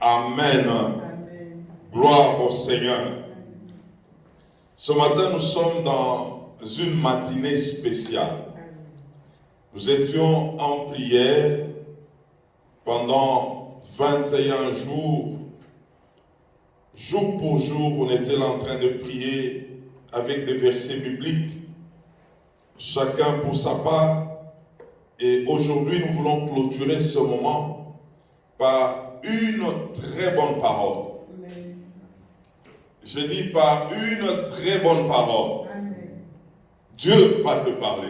Amen. Amen. Gloire au Seigneur. Ce matin, nous sommes dans une matinée spéciale. Nous étions en prière pendant 21 jours. Jour pour jour, on était là en train de prier avec des versets bibliques, chacun pour sa part. Et aujourd'hui, nous voulons clôturer ce moment par une très bonne parole. Amen. Je dis par une très bonne parole. Amen. Dieu va te parler.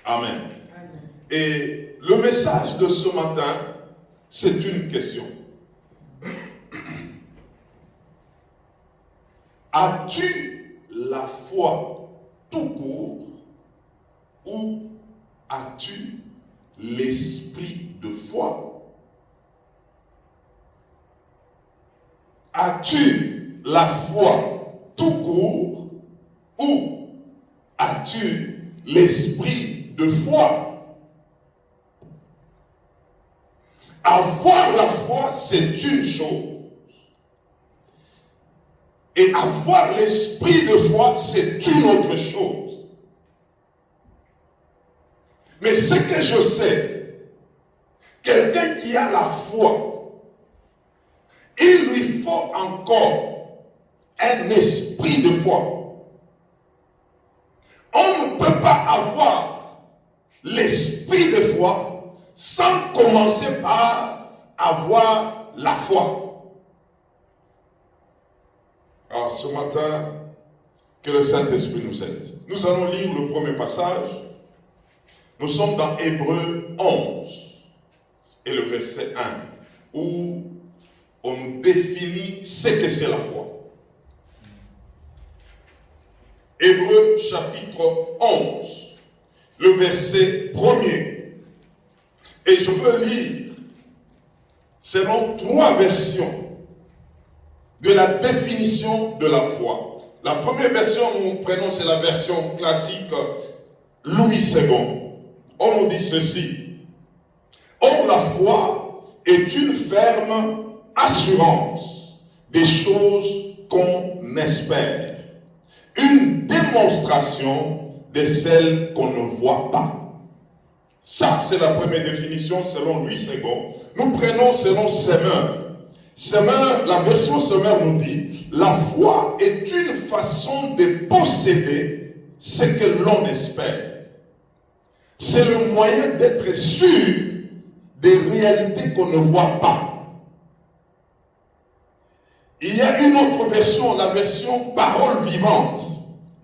Amen. Amen. Amen. Et le message de ce matin, c'est une question. As-tu la foi tout court ou as-tu l'esprit de foi? As-tu la foi tout court ou as-tu l'esprit de foi? Avoir la foi, c'est une chose. Et avoir l'esprit de foi, c'est une autre chose. Mais ce que je sais, quelqu'un qui a la foi, il lui faut encore un esprit de foi. On ne peut pas avoir l'esprit de foi sans commencer par avoir la foi. Alors ce matin, que le Saint-Esprit nous aide. Nous allons lire le premier passage. Nous sommes dans Hébreux 11 et le verset 1 où on nous définit ce que c'est la foi. Hébreux chapitre 11, le verset 1er. Et je veux lire selon 3 versions de la définition de la foi. La première version, nous prenons, c'est la version classique Louis II. On nous dit ceci. Or, la foi est une ferme assurance des choses qu'on espère. Une démonstration de celles qu'on ne voit pas. Ça, c'est la première définition selon Louis II. Nous prenons selon Semeur. Semeur, la version Semeur nous dit, la foi est une façon de posséder ce que l'on espère. C'est le moyen d'être sûr des réalités qu'on ne voit pas. Il y a une autre version, la version parole vivante.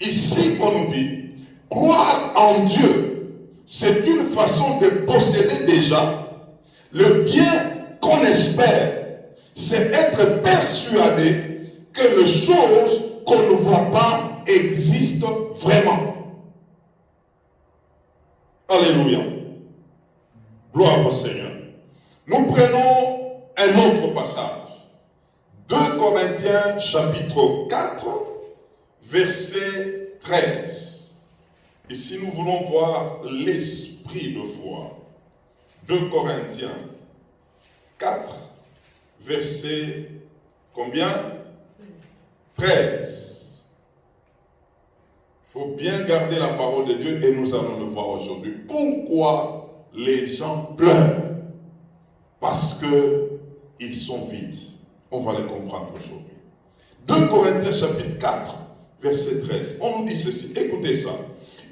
Ici, on nous dit, croire en Dieu, c'est une façon de posséder déjà le bien qu'on espère. C'est être persuadé que les choses qu'on ne voit pas existent vraiment. Alléluia. Gloire au Seigneur. Nous prenons un autre passage. 2 Corinthiens chapitre 4, verset 13. Ici, nous voulons voir l'esprit de foi. 2 Corinthiens 4, verset combien? 13. Il faut bien garder la parole de Dieu et nous allons le voir aujourd'hui. Pourquoi les gens pleurent? Parce qu'ils sont vides. On va le comprendre aujourd'hui. 2 Corinthiens chapitre 4, verset 13. On nous dit ceci. Écoutez ça.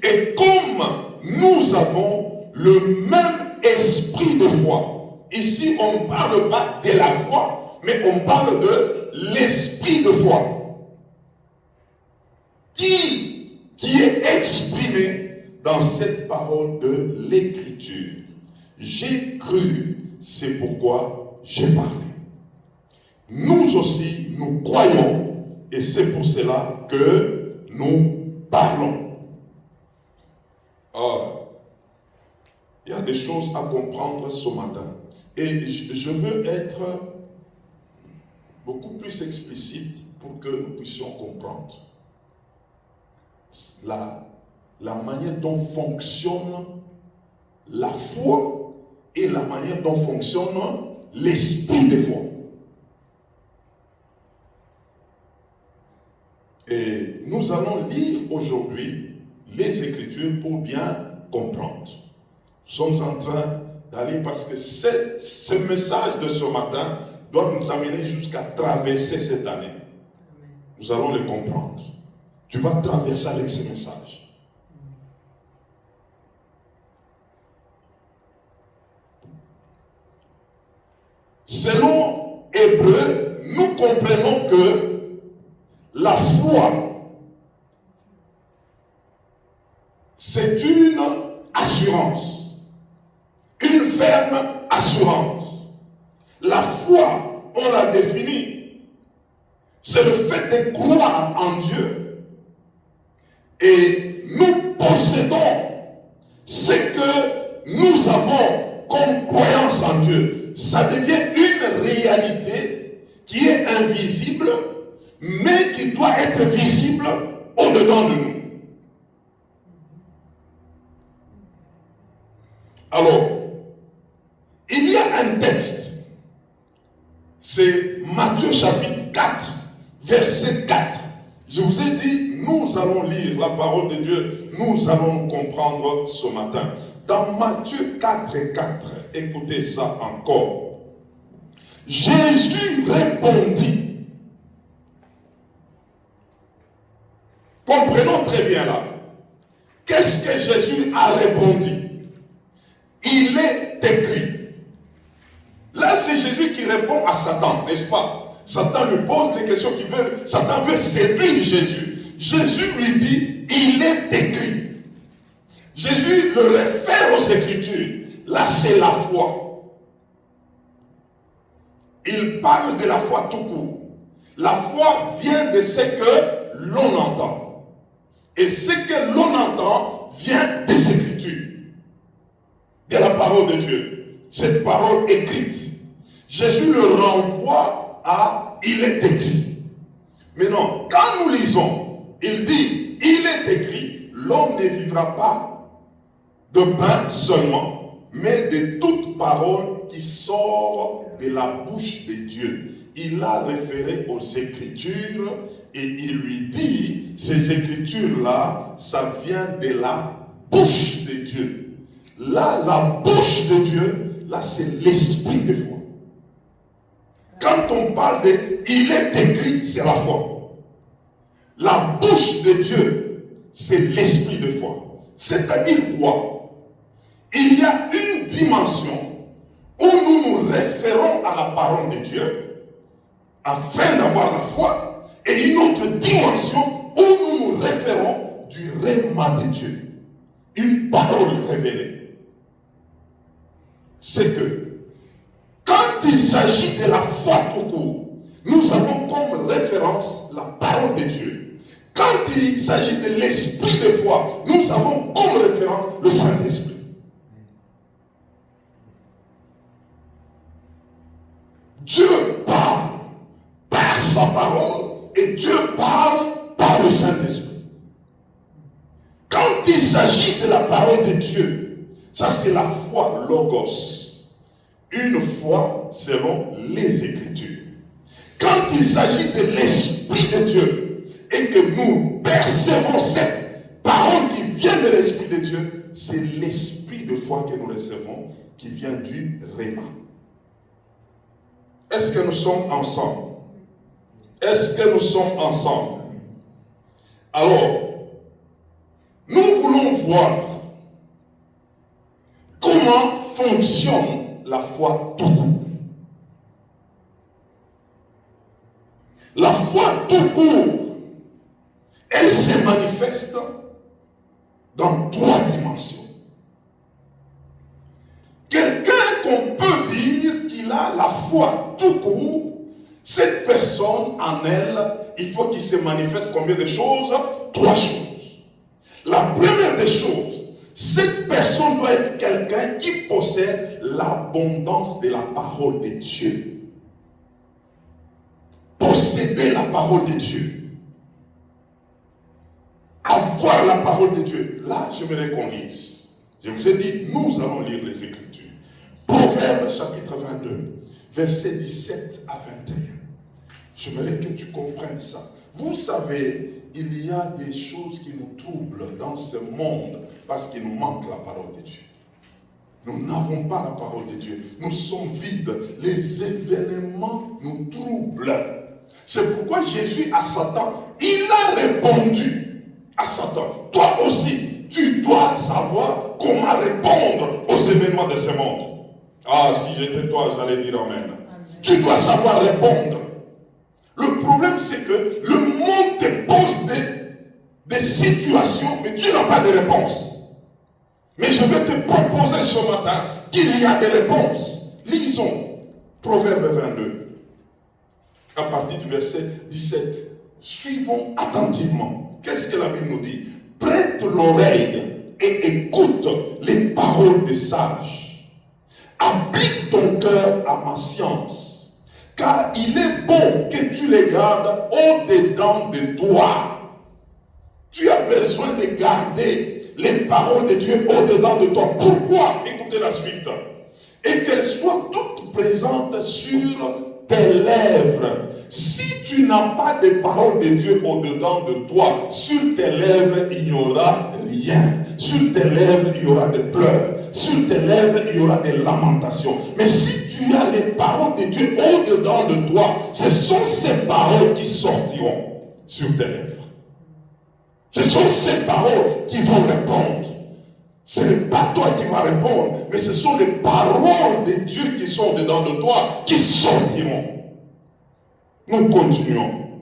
Et comme nous avons le même esprit de foi. Ici, on ne parle pas de la foi, mais on parle de l'esprit de foi. Qui est exprimé dans cette parole de l'Écriture. J'ai cru, c'est pourquoi j'ai parlé. Nous aussi, nous croyons, et c'est pour cela que nous parlons. Or, il y a des choses à comprendre ce matin. Et je veux être beaucoup plus explicite pour que nous puissions comprendre la manière dont fonctionne la foi et la manière dont fonctionne l'esprit de foi. Et nous allons lire aujourd'hui les Écritures pour bien comprendre. Nous sommes en train d'aller parce que ce message de ce matin doit nous amener jusqu'à traverser cette année. Nous allons le comprendre. Tu vas traverser avec ce message. Selon Hébreu, nous comprenons que la foi, c'est une assurance, une ferme assurance. La foi, on l'a définie, c'est le fait de croire en Dieu et nous possédons ce que nous avons comme croyance en Dieu. Ça devient une réalité qui est invisible, mais qui doit être visible au-dedans de nous. Alors, il y a un texte, c'est Matthieu chapitre 4, verset 4. Je vous ai dit, nous allons lire la parole de Dieu, nous allons comprendre ce matin. Dans Matthieu 4 et 4, écoutez ça encore. Jésus répondit. Comprenons très bien là. Qu'est-ce que Jésus a répondu? Il est écrit. Là, c'est Jésus qui répond à Satan, n'est-ce pas? Satan lui pose des questions qui veulent. Satan veut séduire Jésus. Jésus lui dit, il est écrit. Jésus le réfère aux Écritures. Là, c'est la foi. Il parle de la foi tout court. La foi vient de ce que l'on entend. Et ce que l'on entend vient des Écritures. De la parole de Dieu. Cette parole écrite. Jésus le renvoie à « il est écrit ». Maintenant, quand nous lisons, il dit « il est écrit », l'homme ne vivra pas de pain seulement, mais de toute parole qui sort de la bouche de Dieu. Il a référé aux Écritures et il lui dit, ces Écritures-là, ça vient de la bouche de Dieu. Là, la bouche de Dieu, là, c'est l'esprit de foi. Quand on parle de « il est écrit », c'est la foi. La bouche de Dieu, c'est l'esprit de foi. C'est-à-dire quoi? Il y a une dimension où nous nous référons à la parole de Dieu afin d'avoir la foi, et une autre dimension où nous nous référons du rhéma de Dieu, une parole révélée. C'est que quand il s'agit de la foi tout court, nous avons comme référence la parole de Dieu. Quand il s'agit de l'esprit de foi, nous avons comme référence le Saint-Esprit. Dieu parle par sa parole et Dieu parle par le Saint-Esprit. Quand il s'agit de la parole de Dieu, ça c'est la foi logos. Une foi selon les Écritures. Quand il s'agit de l'Esprit de Dieu et que nous percevons cette parole qui vient de l'Esprit de Dieu, c'est l'Esprit de foi que nous recevons qui vient du rhéma. Est-ce que nous sommes ensemble? Est-ce que nous sommes ensemble? Alors, nous voulons voir comment fonctionne la foi tout court. La foi tout court, elle se manifeste dans 3 dimensions. Quelqu'un qu'on peut dire qu'il a la foi tout court, cette personne en elle, il faut qu'il se manifeste combien de choses? 3 choses. La première des choses, cette personne doit être quelqu'un qui possède l'abondance de la parole de Dieu. Posséder la parole de Dieu. Avoir la parole de Dieu. Là, j'aimerais qu'on lise. Je vous ai dit, nous allons lire les Écritures. Proverbe chapitre 22, versets 17 à 21. J'aimerais que tu comprennes ça. Vous savez, il y a des choses qui nous troublent dans ce monde parce qu'il nous manque la parole de Dieu. Nous n'avons pas la parole de Dieu. Nous sommes vides. Les événements nous troublent. C'est pourquoi Jésus à Satan, il a répondu à Satan. Toi aussi, tu dois savoir comment répondre aux événements de ce monde. Ah, si j'étais toi, j'allais dire Amen. Tu dois savoir répondre. Le problème, c'est que le monde te pose des situations, mais tu n'as pas de réponse. Mais je vais te proposer ce matin qu'il y a des réponses. Lisons Proverbe 22, à partir du verset 17. Suivons attentivement. Qu'est-ce que la Bible nous dit? Prête l'oreille et écoute les paroles des sages. Applique ton cœur à ma science, car il est bon que tu les gardes au-dedans de toi. Tu as besoin de garder les paroles de Dieu au-dedans de toi. Pourquoi? Écoutez la suite. Et qu'elles soient toutes présentes sur tes lèvres. Si tu n'as pas de paroles de Dieu au-dedans de toi, sur tes lèvres, il n'y aura rien. Sur tes lèvres, il y aura des pleurs. Sur tes lèvres, il y aura des lamentations. Mais si tu as les paroles de Dieu au-dedans de toi, ce sont ces paroles qui sortiront sur tes lèvres. Ce sont ces paroles qui vont répondre. Ce n'est pas toi qui vas répondre, mais ce sont les paroles de Dieu qui sont dedans de toi qui sortiront. Nous continuons.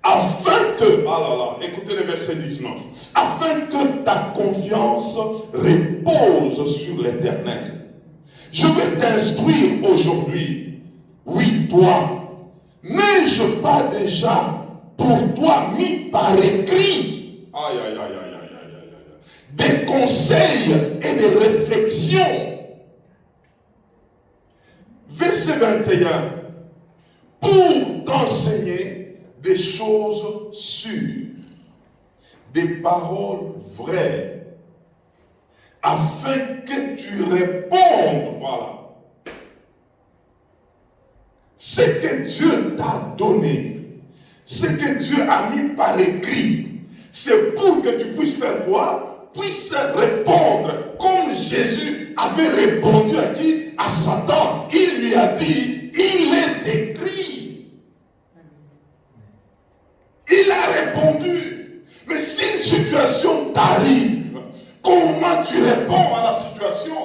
Afin que, ah là là, écoutez le verset 19. Afin que ta confiance repose sur l'Éternel. Je vais t'instruire aujourd'hui. Oui, toi, n'ai-je pas déjà pour toi mis par écrit aïe, aïe, aïe, aïe, aïe, aïe, aïe, des conseils et des réflexions. Verset 21. Pour t'enseigner des choses sûres, des paroles vraies, afin que tu répondes, voilà, ce que Dieu t'a donné. Ce que Dieu a mis par écrit, c'est pour que tu puisses faire quoi? Puisses répondre comme Jésus avait répondu à qui? À Satan. Il lui a dit, il est écrit. Il a répondu. Mais si une situation t'arrive, comment tu réponds à la situation?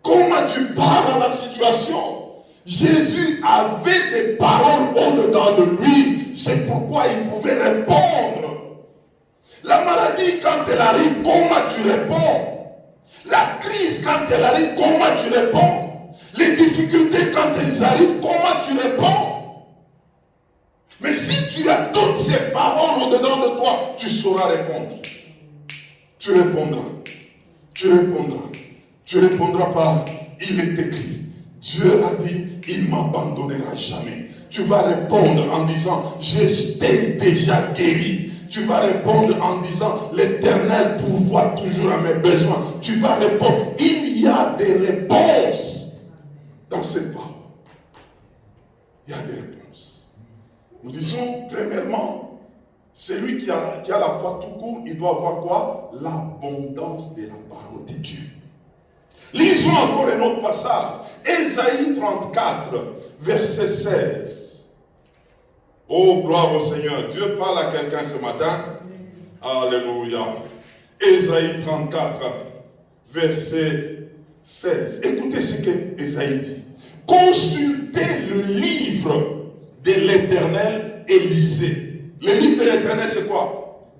Comment tu parles à la situation? Jésus avait des paroles au-dedans de lui. C'est pourquoi il pouvait répondre. La maladie, quand elle arrive, comment tu réponds? La crise, quand elle arrive, comment tu réponds? Les difficultés, quand elles arrivent, comment tu réponds? Mais si tu as toutes ces paroles au-dedans de toi, tu sauras répondre. Tu répondras. Tu répondras. Tu répondras par il est écrit. Dieu a dit, il ne m'abandonnera jamais. Tu vas répondre en disant, je t'ai déjà guéri. Tu vas répondre en disant, l'Éternel pourvoit toujours à mes besoins. Tu vas répondre, il y a des réponses dans cette parole. Il y a des réponses. Nous disons, premièrement, celui qui a la foi tout court, il doit avoir quoi? L'abondance de la parole de Dieu. Lisons encore un autre passage. Ésaïe 34, verset 16. Oh, gloire au Seigneur. Dieu parle à quelqu'un ce matin. Alléluia. Ésaïe 34, verset 16. Écoutez ce que Ésaïe dit. Consultez le livre de l'Éternel et lisez. Le livre de l'Éternel, c'est quoi?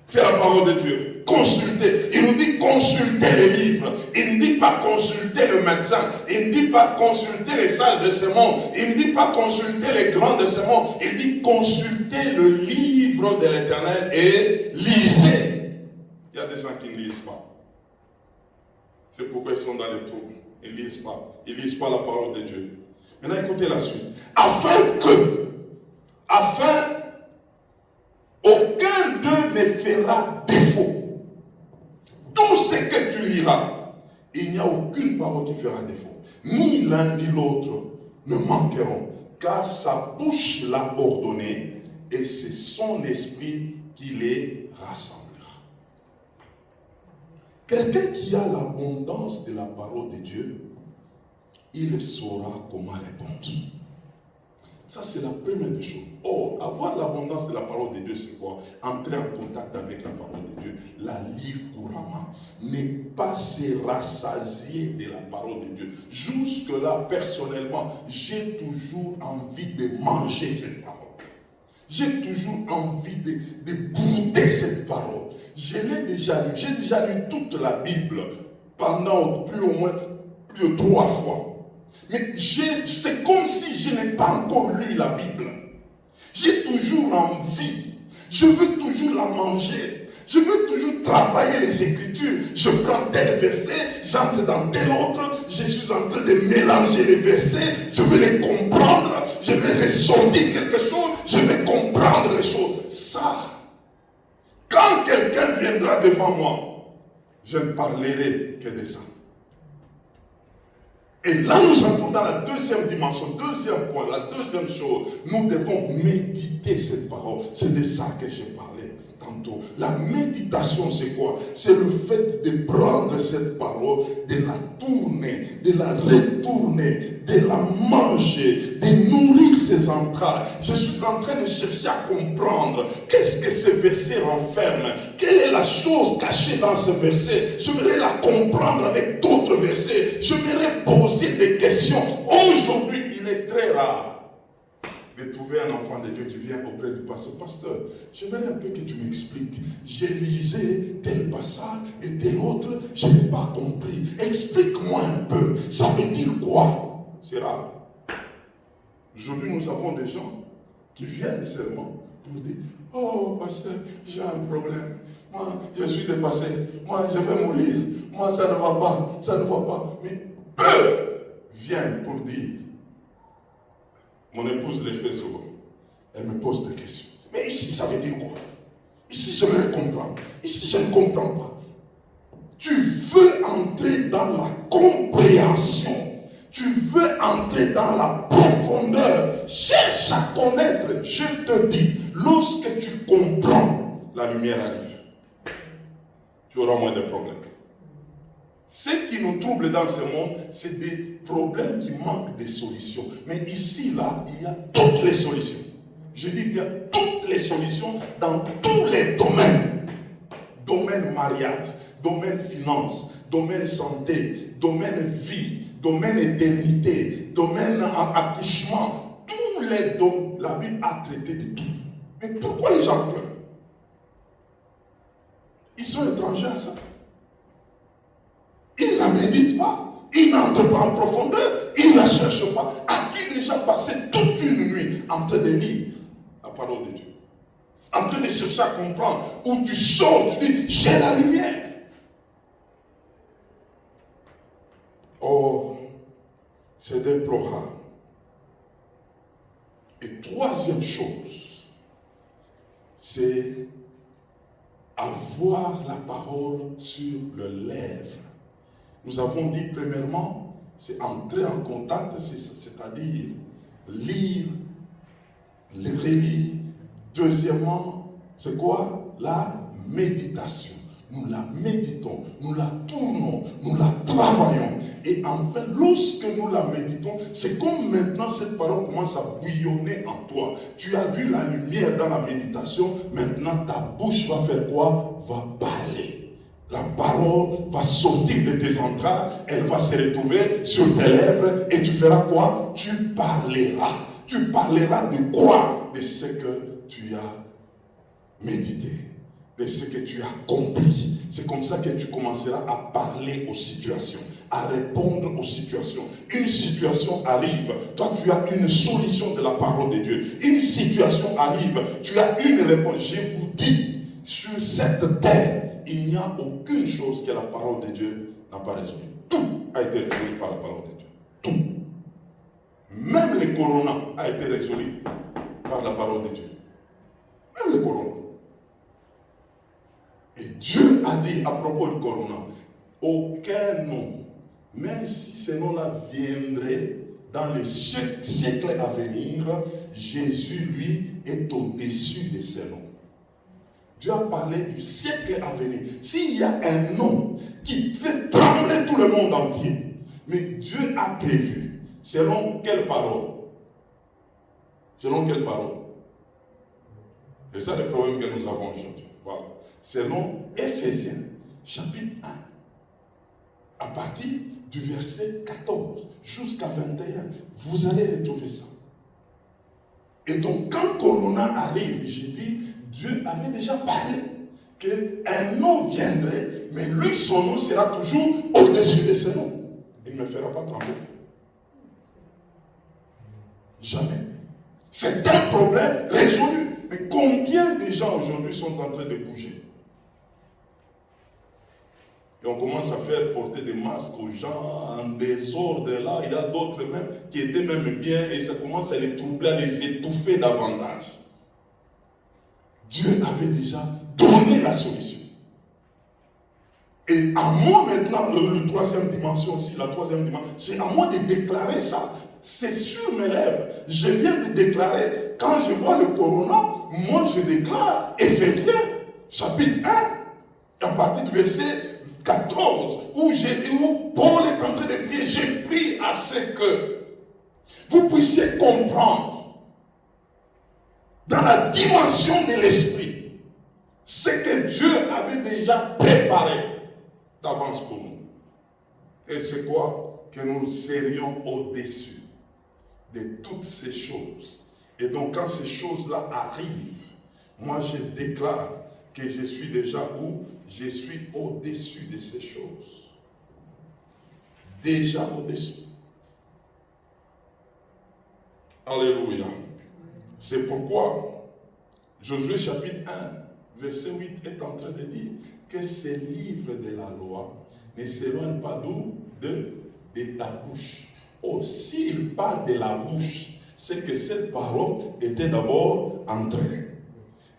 C'est la parole de Dieu. Consulter. Il nous dit consulter les livres. Il ne dit pas consulter le médecin. Il ne dit pas consulter les sages de ce monde. Il ne dit pas consulter les grands de ce monde. Il dit consulter le livre de l'Éternel et lisez. Il y a des gens qui ne lisent pas. C'est pourquoi ils sont dans les troubles. Ils ne lisent pas. Ils ne lisent pas la parole de Dieu. Maintenant écoutez la suite. Afin aucun d'eux ne fera défaut. Tout ce que tu liras, il n'y a aucune parole qui fera défaut. Ni l'un ni l'autre ne manqueront, car sa bouche l'a ordonné et c'est son esprit qui les rassemblera. Quelqu'un qui a l'abondance de la parole de Dieu, il saura comment répondre. Ça, c'est la première des choses. Or, avoir l'abondance de la parole de Dieu, c'est quoi? Entrer en contact avec la parole de Dieu, la lire couramment, ne pas se rassasier de la parole de Dieu. Jusque-là, personnellement, j'ai toujours envie de manger cette parole. J'ai toujours envie de goûter cette parole. Je l'ai déjà lu. J'ai déjà lu toute la Bible pendant plus de 3 fois. Mais c'est comme si je n'ai pas encore lu la Bible. J'ai toujours envie. Je veux toujours la manger. Je veux toujours travailler les Écritures. Je prends tel verset, j'entre dans tel autre. Je suis en train de mélanger les versets. Je veux les comprendre. Je vais ressortir quelque chose. Je vais comprendre les choses. Ça, quand quelqu'un viendra devant moi, je ne parlerai que de ça. Et là, nous entrons dans la deuxième dimension, deuxième point, la deuxième chose. Nous devons méditer cette parole. C'est de ça que j'ai parlé tantôt. La méditation, c'est quoi? C'est le fait de prendre cette parole, de la tourner, de la retourner, de la manger, de nourrir ses entrailles. Je suis en train de chercher à comprendre qu'est-ce que ce verset renferme. Quelle est la chose cachée dans ce verset? J'aimerais la comprendre avec d'autres versets. J'aimerais poser des questions. Aujourd'hui, il est très rare de trouver un enfant de Dieu qui vient auprès du pasteur. Pasteur, j'aimerais un peu que tu m'expliques. J'ai lisé tel passage et tel autre, je n'ai pas compris. Explique-moi un peu. Ça veut dire quoi? C'est rare. Aujourd'hui, nous avons des gens qui viennent seulement pour dire: oh, pasteur, j'ai un problème. Moi, je suis dépassé. Moi, je vais mourir. Moi, ça ne va pas. Ça ne va pas. Mais eux viennent pour dire. Mon épouse le fait souvent. Elle me pose des questions. Mais ici, ça veut dire quoi? Ici, je vais comprendre. Ici, je ne comprends pas. Tu veux entrer dans la compréhension. Tu veux entrer dans la profondeur. Cherche à connaître. Je te dis, lorsque tu comprends, la lumière arrive. Tu auras moins de problèmes. Ce qui nous trouble dans ce monde, c'est des problèmes qui manquent de solutions. Mais ici, là, il y a toutes les solutions. Je dis bien toutes les solutions dans tous les domaines. Domaine mariage, domaine finance, domaine santé, domaine vie, domaine éternité, domaine accouchement. Tous les domaines, la Bible a traité de tout. Mais pourquoi les gens pleurent? Ils sont étrangers à ça. Ils ne la méditent pas. Ils n'entrent pas en profondeur. Ils ne la cherchent pas. As-tu déjà passé toute une nuit en train de lire la parole de Dieu? En train de chercher à comprendre. Où tu sors, tu dis, j'ai la lumière. Oh, c'est des programmes. Et troisième chose, c'est avoir la parole sur le lèvre. Nous avons dit premièrement, c'est entrer en contact, c'est-à-dire lire, les relire. Deuxièmement, c'est quoi? La méditation. Nous la méditons, nous la tournons, nous la travaillons. Et enfin, lorsque nous la méditons, c'est comme maintenant cette parole commence à bouillonner en toi. Tu as vu la lumière dans la méditation, maintenant ta bouche va faire quoi? Va parler. La parole va sortir de tes entrailles, elle va se retrouver sur tes lèvres et tu feras quoi? Tu parleras. Tu parleras de quoi? De ce que tu as médité, de ce que tu as compris. C'est comme ça que tu commenceras à parler aux situations, à répondre aux situations. Une situation arrive, toi tu as une solution de la parole de Dieu. Une situation arrive, tu as une réponse. Je vous dis, sur cette terre, il n'y a aucune chose que la parole de Dieu n'a pas résolu. Tout a été résolu par la parole de Dieu. Tout. Même le corona a été résolu par la parole de Dieu. Même le corona. Et Dieu a dit à propos du corona, aucun nom même si ce nom-là viendrait dans les siècles à venir, Jésus, lui, est au-dessus de ces noms. Dieu a parlé du siècle à venir. S'il y a un nom qui fait trembler tout le monde entier, mais Dieu a prévu, selon quelle parole? Selon quelle parole? C'est ça le problème que nous avons aujourd'hui. Voilà. Selon Éphésiens, chapitre 1, à partir du verset 14 jusqu'à 21, vous allez retrouver ça. Et donc, quand Corona arrive, j'ai dit, Dieu avait déjà parlé qu'un nom viendrait, mais lui, son nom sera toujours au-dessus de ce nom. Il ne me fera pas trembler. Jamais. C'est un problème résolu. Mais combien de gens aujourd'hui sont en train de bouger? Et on commence à faire porter des masques aux gens en désordre là. Il y a d'autres même qui étaient même bien et ça commence à les troubler, à les étouffer davantage. Dieu avait déjà donné la solution. Et à moi maintenant, le troisième dimension aussi, la troisième dimension, c'est à moi de déclarer ça. C'est sur mes lèvres. Je viens de déclarer, quand je vois le corona, moi je déclare Éphésiens, chapitre 1, à partir du verset 14, où Paul est en train de prier. J'ai prié à ce que vous puissiez comprendre dans la dimension de l'esprit ce que Dieu avait déjà préparé d'avance pour nous. Et c'est quoi? Que nous serions au-dessus de toutes ces choses. Et donc quand ces choses-là arrivent, moi je déclare que je suis déjà où? Je suis au-dessus de ces choses. Déjà au-dessus. Alléluia. C'est pourquoi Josué chapitre 1, verset 8 est en train de dire que ces livres de la loi ne s'éloignent pas d'où? De ta bouche. Oh, s'il parle de la bouche, c'est que cette parole était d'abord entrée.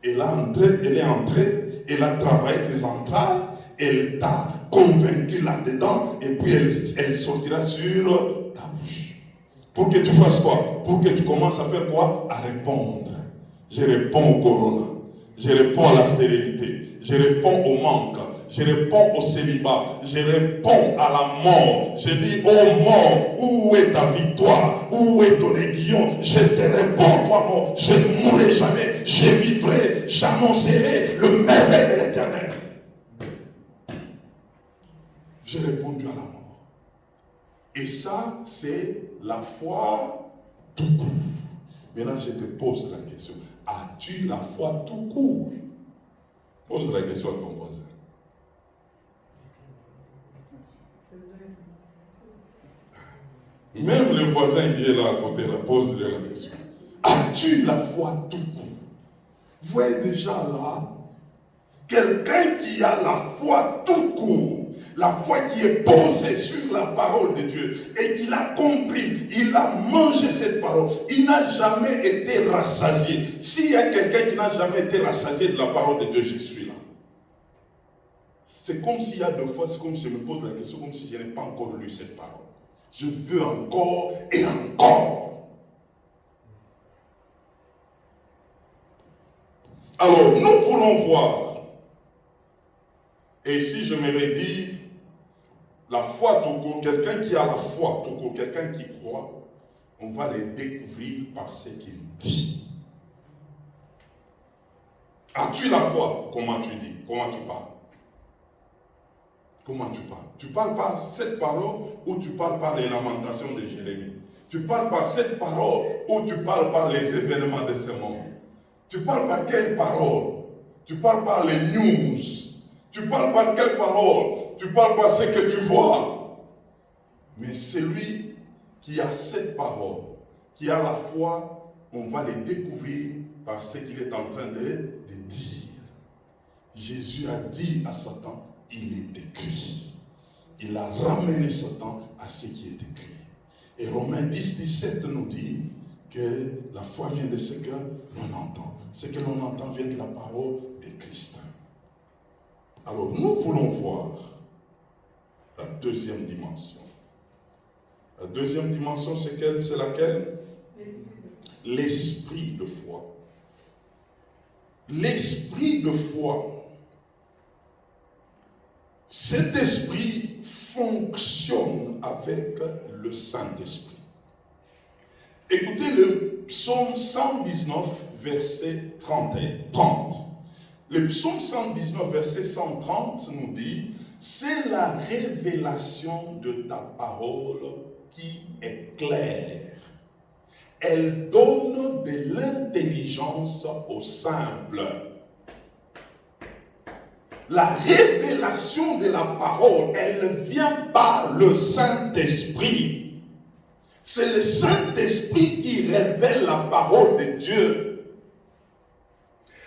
Elle est entrée, elle a travaillé tes entrailles, elle t'a convaincu là-dedans, et puis elle sortira sur ta bouche. Pour que tu fasses quoi? Pour que tu commences à faire quoi? À répondre. Je réponds au corona, je réponds à la stérilité, je réponds au manque, je réponds au célibat, je réponds à la mort. Je dis, oh mort, où est ta victoire? Où est ton aiguillon? Je te réponds, toi mort, je ne mourrai jamais, je vivrai, j'annoncerai le merveille de l'Éternel. J'ai répondu à la mort. Et ça, c'est la foi tout court. Maintenant, je te pose la question. As-tu la foi tout court? Pose la question à ton voisin. Même le voisin qui est là à côté, là, pose-lui la question. As-tu la foi tout court? Vous voyez déjà là, quelqu'un qui a la foi tout court, la foi qui est posée sur la parole de Dieu et qu'il a compris, il a mangé cette parole, il n'a jamais été rassasié. S'il y a quelqu'un qui n'a jamais été rassasié de la parole de Dieu, je suis là. C'est comme s'il y a deux fois, c'est comme si je me pose la question, comme si je n'ai pas encore lu cette parole. Je veux encore et encore. Alors, nous voulons voir. Et ici, je me redis, la foi tout court, quelqu'un qui a la foi tout court, quelqu'un qui croit, on va les découvrir par ce qu'il dit. As-tu la foi? Comment tu dis? Comment tu parles? Comment tu parles? Tu parles par cette parole ou tu parles par les lamentations de Jérémie? Tu parles par cette parole ou tu parles par les événements de ce monde? Tu parles par quelle parole? Tu parles par les news? Tu parles par quelle parole? Tu parles par ce que tu vois? Mais celui qui a cette parole, qui a la foi, on va les découvrir par ce qu'il est en train de dire. Jésus a dit à Satan, il est écrit. Il a ramené Satan à ce qui est écrit. Et Romains 10, 17 nous dit que la foi vient de ce que l'on entend. Ce que l'on entend vient de la parole de Christ. Alors nous voulons voir la deuxième dimension. La deuxième dimension, c'est laquelle? L'esprit de foi. L'esprit de foi. Cet esprit fonctionne avec le Saint-Esprit. Écoutez le psaume 119, verset 30. Le psaume 119, verset 130 nous dit: c'est la révélation de ta parole qui est claire. Elle donne de l'intelligence aux simples. La révélation de la parole, elle vient par le Saint-Esprit. C'est le Saint-Esprit qui révèle la parole de Dieu.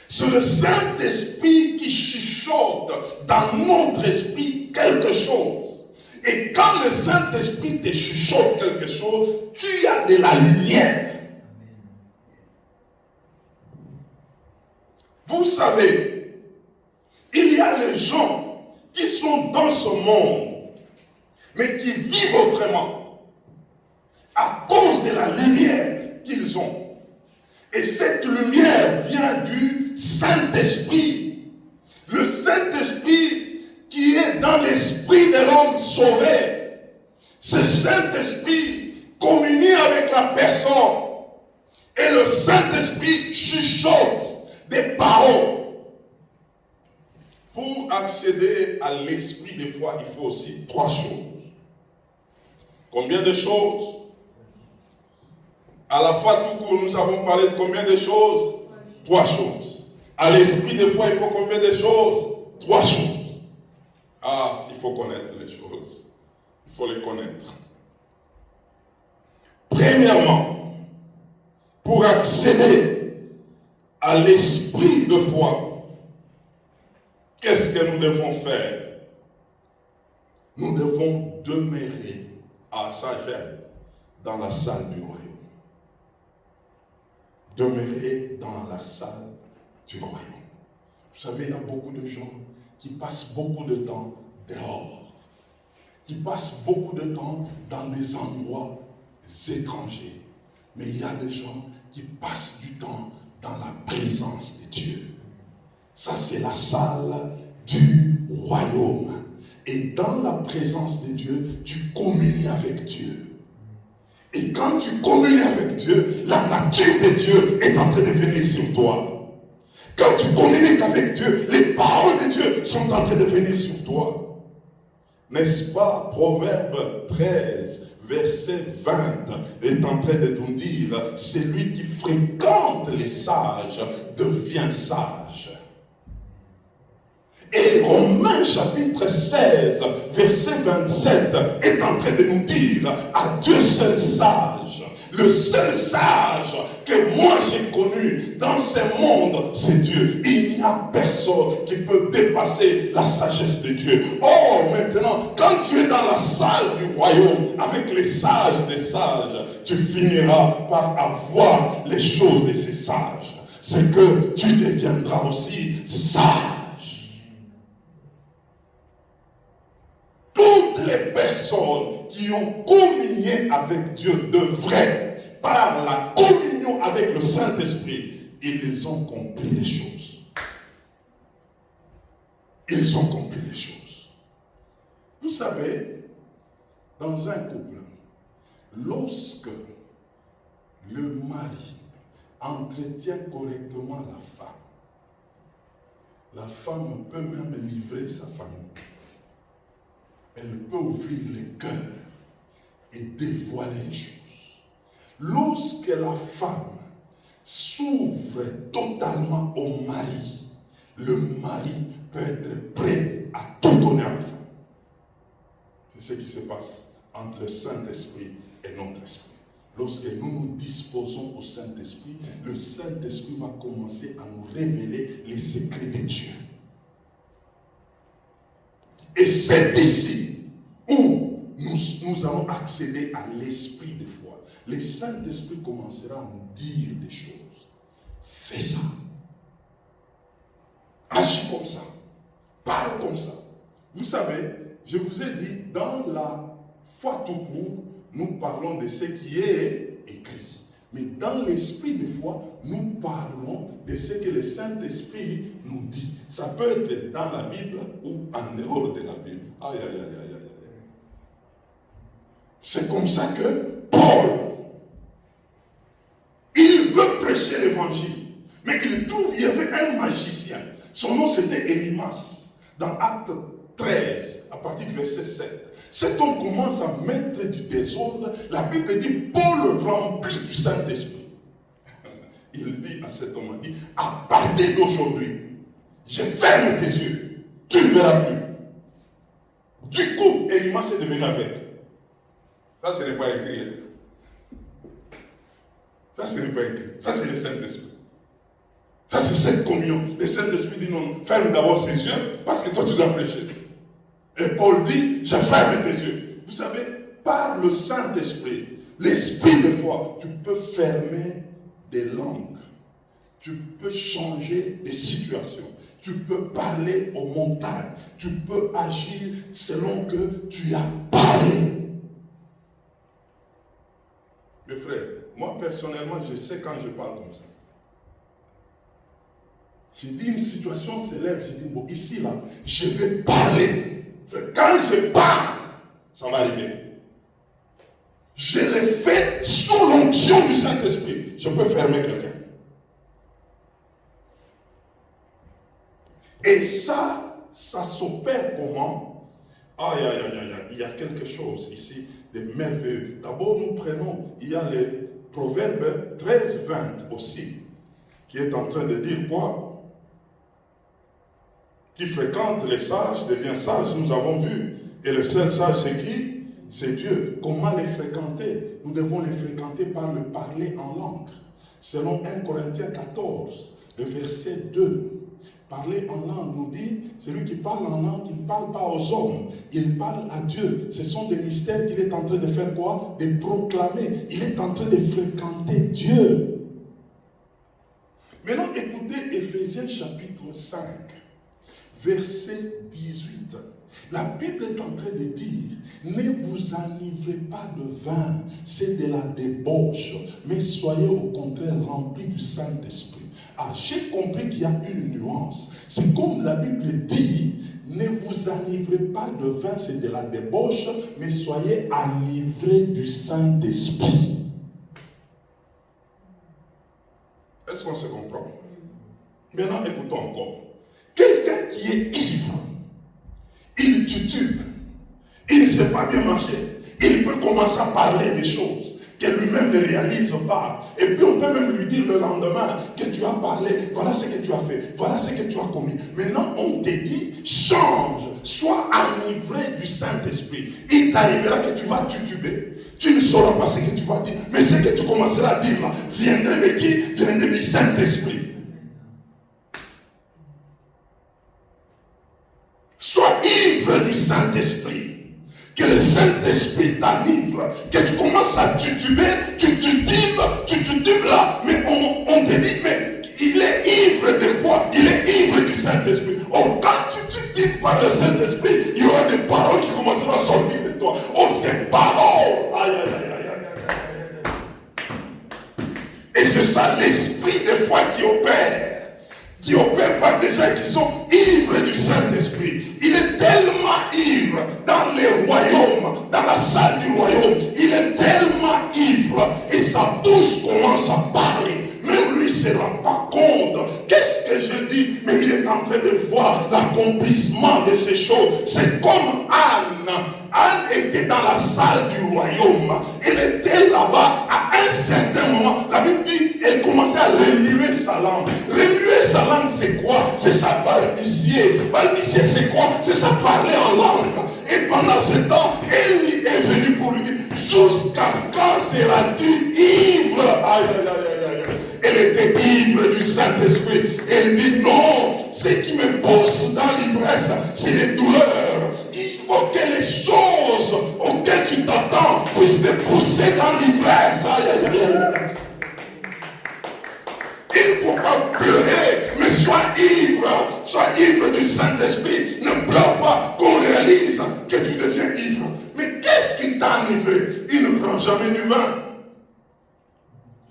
C'est le Saint-Esprit qui chuchote dans notre esprit quelque chose. Et quand le Saint-Esprit te chuchote quelque chose, tu as de la lumière. Vous savez, il y a les gens qui sont dans ce monde, mais qui vivent autrement, à cause de la lumière qu'ils ont. Et cette lumière vient du Saint-Esprit. Le Saint-Esprit qui est dans l'esprit de l'homme sauvé. Ce Saint-Esprit communie avec la personne. Et le Saint-Esprit chuchote des paroles. Pour accéder à l'esprit de foi, il faut aussi 3 choses. Combien de choses? À la fois tout court, nous avons parlé de combien de choses? 3 choses. À l'esprit de foi, il faut combien de choses? 3 choses. Ah, il faut connaître les choses. Il faut les connaître. Premièrement, pour accéder à l'esprit de foi, qu'est-ce que nous devons faire? Nous devons demeurer à Sagem dans la salle du royaume. Demeurer dans la salle du royaume. Vous savez, il y a beaucoup de gens qui passent beaucoup de temps dehors, qui passent beaucoup de temps dans des endroits étrangers. Mais il y a des gens qui passent du temps dans la présence de Dieu. Ça, c'est la salle du royaume. Et dans la présence de Dieu, tu communies avec Dieu. Et quand tu communies avec Dieu, la nature de Dieu est en train de venir sur toi. Quand tu communiques avec Dieu, les paroles de Dieu sont en train de venir sur toi. N'est-ce pas? Proverbe 13, verset 20 est en train de nous dire: celui qui fréquente les sages devient sage. Et Romains chapitre 16, verset 27 est en train de nous dire: à Dieu seul sage, le seul sage que moi j'ai connu dans ce monde, c'est Dieu. Il n'y a personne qui peut dépasser la sagesse de Dieu. Or, maintenant, quand tu es dans la salle du royaume avec les sages des sages, tu finiras par avoir les choses de ces sages. C'est que tu deviendras aussi sage. Toutes les personnes qui ont communié avec Dieu de vrai, par la communion avec le Saint-Esprit, ils ont compris les choses. Ils ont compris les choses. Vous savez, dans un couple, lorsque le mari entretient correctement la femme peut même livrer sa famille. Elle peut ouvrir les cœurs et dévoiler les choses. Lorsque la femme s'ouvre totalement au mari, le mari peut être prêt à tout donner à la femme. C'est ce qui se passe entre le Saint-Esprit et notre esprit. Lorsque nous nous disposons au Saint-Esprit, le Saint-Esprit va commencer à nous révéler les secrets de Dieu. Et c'est ici où nous allons accéder à l'esprit de foi. Le Saint-Esprit commencera à nous dire des choses. Fais ça. Agis comme ça. Parle comme ça. Vous savez, je vous ai dit, dans la foi tout court, nous parlons de ce qui est écrit. Mais dans l'esprit, des fois, nous parlons de ce que le Saint-Esprit nous dit. Ça peut être dans la Bible ou en dehors de la Bible. Aïe, aïe, aïe, aïe, aïe. C'est comme ça que Paul, il veut prêcher l'évangile. Mais il trouve, il y avait un magicien. Son nom c'était Élymas. Dans Acte 13, à partir du verset 7. Cet homme commence à mettre du désordre. La Bible dit, Paul rempli du Saint-Esprit. Il dit à cet homme, il dit, à partir d'aujourd'hui, je ferme tes yeux. Tu ne verras plus. Du coup, Élymas est devenu aveugle. Ça, ce n'est pas écrit. Ça, ce n'est pas écrit. Ça, c'est le Saint-Esprit. Ça, c'est cette communion. Le Saint-Esprit dit non, ferme d'abord ses yeux, parce que toi, tu dois prêcher. Et Paul dit, je ferme tes yeux. Vous savez, par le Saint-Esprit, l'esprit de foi, tu peux fermer des langues. Tu peux changer des situations. Tu peux parler aux montagnes. Tu peux agir selon que tu as parlé. Mes frères, moi personnellement, je sais quand je parle comme ça. J'ai dit une situation s'élève, j'ai dit, bon, ici, là, je vais parler. Quand je parle, ça va arriver. Je l'ai fait sous l'onction du Saint-Esprit. Je peux fermer quelqu'un. Et ça s'opère comment? Aïe, aïe, aïe, aïe, il y a quelque chose ici de merveilleux. D'abord, nous prenons, il y a les Proverbes 13, 20 aussi, qui est en train de dire quoi? Qui fréquente les sages devient sage, nous avons vu. Et le seul sage, c'est qui? C'est Dieu. Comment les fréquenter? Nous devons les fréquenter par le parler en langue. Selon 1 Corinthiens 14, le verset 2. Parler en langue nous dit, celui qui parle en langue, il ne parle pas aux hommes, il parle à Dieu. Ce sont des mystères qu'il est en train de faire quoi? De proclamer. Il est en train de fréquenter Dieu. Maintenant, écoutez Éphésiens chapitre 5. Verset 18. La Bible est en train de dire, ne vous enivrez pas de vin, c'est de la débauche, mais soyez au contraire remplis du Saint-Esprit. Ah, j'ai compris qu'il y a une nuance. C'est comme la Bible dit, ne vous enivrez pas de vin, c'est de la débauche, mais soyez enivrés du Saint-Esprit. Est-ce qu'on se comprend? Maintenant, écoutons encore. Quelqu'un qui est ivre, il titube, il ne sait pas bien marcher, il peut commencer à parler des choses que lui-même ne réalise pas. Et puis on peut même lui dire le lendemain que tu as parlé, voilà ce que tu as fait, voilà ce que tu as commis. Maintenant on te dit, change, sois enivré du Saint-Esprit. Il t'arrivera que tu vas tituber. Tu ne sauras pas ce que tu vas dire, mais ce que tu commenceras à dire là, viendrait de qui? Viendrait du Saint-Esprit. Sois ivre du Saint-Esprit. Que le Saint-Esprit t'enivre. Que tu commences à tituber, tu titubes là. Mais on te dit, mais il est ivre de quoi? Il est ivre du Saint-Esprit. Oh, quand tu titubes par le Saint-Esprit, il y aura des paroles qui commenceront à sortir de toi. Oh, ces paroles. Aïe, aïe, aïe, aïe, aïe, aïe. Et c'est ça l'esprit de foi qui opère par des gens qui sont ivres du Saint-Esprit. Il est tellement ivre dans les royaumes, dans la salle du royaume. Il est tellement ivre et sa bouche commence à parler. Même lui ne se rend pas compte. Qu'est-ce que je dis? Mais il est en train de voir l'accomplissement de ces choses. C'est comme Anne. Anne était dans la salle du royaume. Elle était là-bas. À un certain moment, la Bible dit, elle commençait à remuer sa langue. Remuer sa langue, c'est quoi? C'est ça balbutier. Balbutier, c'est quoi? C'est ça parler en langue. Et pendant ce temps, elle est venue pour lui dire, jusqu'à quand seras-tu ivre? Aïe, aïe, aïe, aïe, aïe. Elle était ivre du Saint-Esprit. Elle dit, non, ce qui me pousse dans l'ivresse, c'est les douleurs. Il faut que les choses auxquelles tu t'attends puissent te pousser dans l'ivresse. Aïe, aïe, aïe. Il ne faut pas pleurer, mais sois ivre du Saint-Esprit. Ne pleure pas qu'on réalise que tu deviens ivre. Mais qu'est-ce qui t'a enivré? Une prend jamais du vin.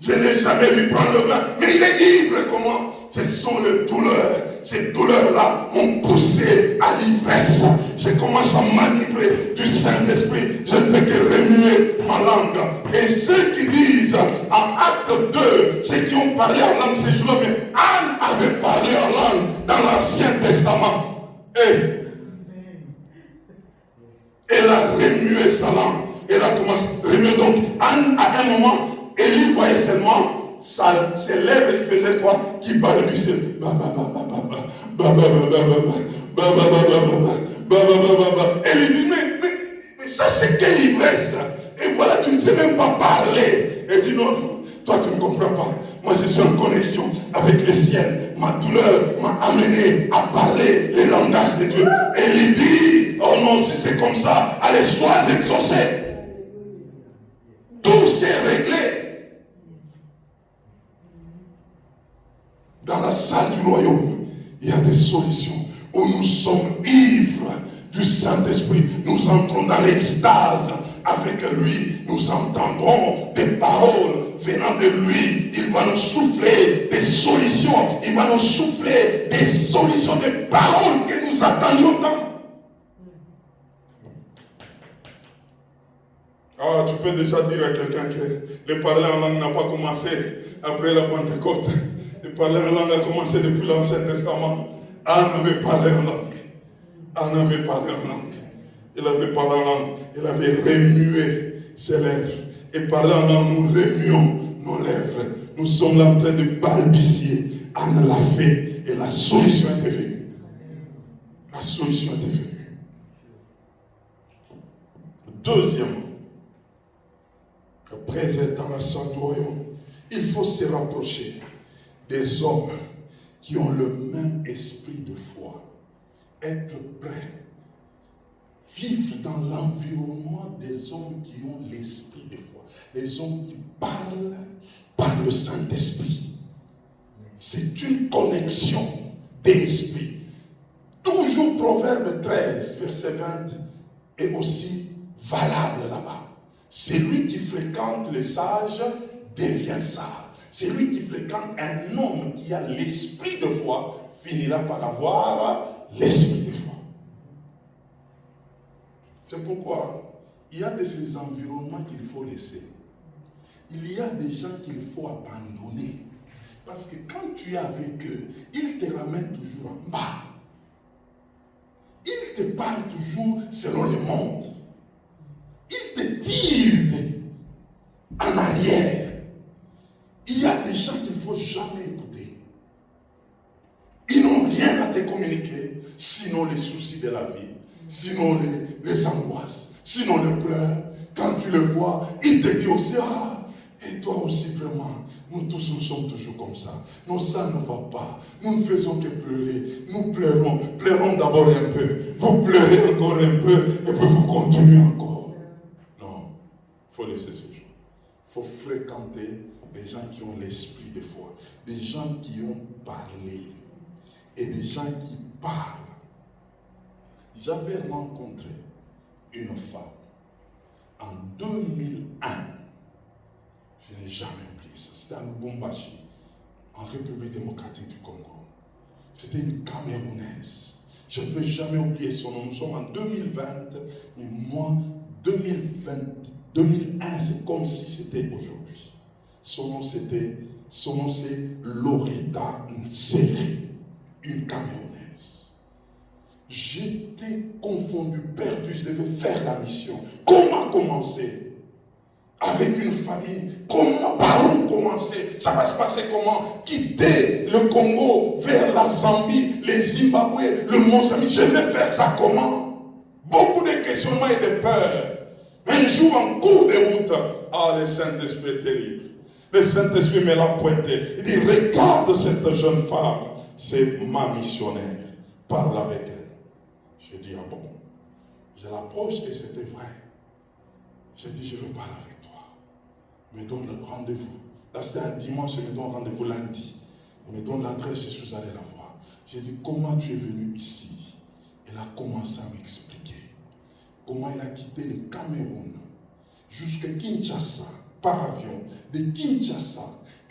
Je n'ai jamais vu prendre le vin. Mais il est ivre comment? Ce sont les douleurs. Ces douleurs-là m'ont poussé à l'ivresse. Je commence à manivrer du Saint-Esprit. Je ne fais que remuer ma langue. Et ceux qui disent en acte 2, ceux qui ont parlé en langue ces jours-là, mais Anne avait parlé en langue dans l'Ancien Testament. Et elle a remué sa langue. Elle a commencé à remuer. Donc Anne, à un moment, Élie voyait seulement ses lèvres qui faisaient quoi? Qui balbutiaient. Elle lui dit, mais ça c'est quelle ivresse? Et voilà, tu ne sais même pas parler. Elle dit, non, toi tu ne comprends pas. Moi je suis en connexion avec le ciel. Ma douleur m'a amené à parler les langages de Dieu. Elle lui dit, oh non, si c'est comme ça, allez, sois exaucé. Tout s'est réglé. Dans la salle du royaume, il y a des solutions où nous sommes ivres du Saint-Esprit. Nous entrons dans l'extase avec lui. Nous entendrons des paroles venant de lui. Il va nous souffler des solutions. Il va nous souffler des solutions, des paroles que nous attendions tant. Ah, tu peux déjà dire à quelqu'un que le parler en langue n'a pas commencé après la Pentecôte. Le parler en langue a commencé depuis l'Ancien Testament. Anne avait parlé en langue. Anne avait parlé en langue. Elle avait parlé en langue. Elle avait remué ses lèvres. Et parler en langue, nous remuons nos lèvres. Nous sommes là en train de balbutier. Anne l'a fait. Et la solution était venue. La solution était venue. Deuxièmement, après être dans la salle du royaume, il faut se rapprocher des hommes qui ont le même esprit de foi. Être prêt. Vivre dans l'environnement des hommes qui ont l'esprit de foi. Les hommes qui parlent par le Saint-Esprit. C'est une connexion de l'esprit. Toujours Proverbe 13, verset 20 est aussi valable là-bas. Celui qui fréquente les sages devient sage. Celui qui fréquente un homme qui a l'esprit de foi finira par avoir l'esprit de foi. C'est pourquoi il y a de ces environnements qu'il faut laisser. Il y a des gens qu'il faut abandonner. Parce que quand tu es avec eux, ils te ramènent toujours en bas. Ils te parlent toujours selon le monde. Ils te tirent en arrière. Il y a des gens qu'il ne faut jamais écouter. Ils n'ont rien à te communiquer, sinon les soucis de la vie, sinon les angoisses, sinon les pleurs. Quand tu les vois, ils te disent aussi, ah, et toi aussi vraiment, nous tous nous sommes toujours comme ça. Non, ça ne va pas. Nous ne faisons que pleurer. Nous pleurons. Pleurons d'abord un peu. Vous pleurez encore un peu, et puis vous continuez encore. Non, il faut laisser ces gens. Il faut fréquenter des gens qui ont l'esprit de foi, des gens qui ont parlé et des gens qui parlent. J'avais rencontré une femme en 2001. Je n'ai jamais oublié ça. C'était à Lubumbashi, en République démocratique du Congo. C'était une Camerounaise. Je ne peux jamais oublier son nom. Nous sommes en 2020, mais moi, 2001, c'est comme si c'était aujourd'hui. Son nom c'est Loretta Nseri, une Camerounaise. J'étais confondu, perdu, je devais faire la mission. Comment commencer? Avec une famille, par où commencer? Ça va se passer comment? Quitter le Congo vers la Zambie, les Zimbabwe, le Mozambique, je vais faire ça comment? Beaucoup de questionnements et de peurs. Un jour en cours de route, le Saint-Esprit est terrible. Le Saint-Esprit me l'a pointé. Il dit, regarde cette jeune femme, c'est ma missionnaire. Parle avec elle. Je dis, ah bon? Je l'approche et c'était vrai. Je dis, je veux parler avec toi. Il me donne le rendez-vous. Là, c'était un dimanche, il me donne rendez-vous lundi. Il me donne l'adresse, je suis allé la voir. J'ai dit, comment tu es venu ici? Elle a commencé à m'expliquer comment elle a quitté le Cameroun jusqu'à Kinshasa par avion. De Kinshasa,